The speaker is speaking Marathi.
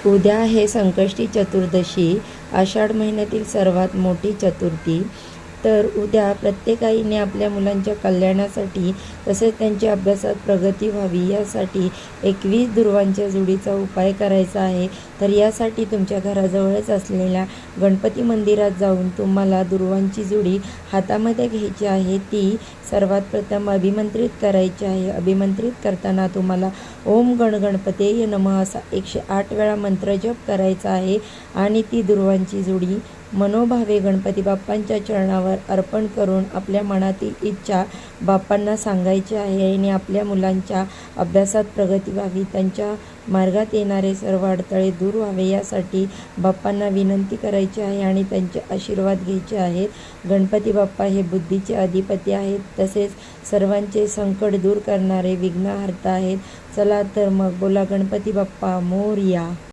उद्या आहे संकष्टी चतुर्दशी, आषाढ महिन्यातील सर्वात मोठी चतुर्थी. तर उद्या प्रत्येक आईने आपल्या मुलांच्या कल्याणासाठी तसेच त्यांच्या अभ्यासात प्रगती व्हावी यासाठी 21 दुर्वांच्या जुडीचा उपाय करायचा आहे. तर यासाठी तुमच्या घराजवळच असलेल्या गणपती मंदिरात जाऊन तुम्हाला दुर्वांची जुडी हातामध्ये घ्यायची आहे. ती सर्वात प्रथम अभिमंत्रित करायची आहे. अभिमंत्रित करताना तुम्हाला ओम गण गणपतेय नमः असा 108 वेळा मंत्र जप करायचा आहे आणि ती दुर्वांची जुडी मनोभावे गणपती बाप्पांच्या चरणावर अर्पण करून आपल्या मनातील इच्छा बाप्पांना सांगायची आहे आणि आपल्या मुलांच्या अभ्यासात प्रगती व्हावी, त्यांच्या मार्गात येणारे सर्व अडथळे दूर व्हावे यासाठी बाप्पांना विनंती करायची आहे आणि त्यांचे आशीर्वाद घ्यायचे आहेत. गणपती बाप्पा हे बुद्धीचे अधिपती आहेत, तसेच सर्वांचे संकट दूर करणारे विघ्नहर्ता आहेत. चला तर मग बोला गणपती बाप्पा मोरया.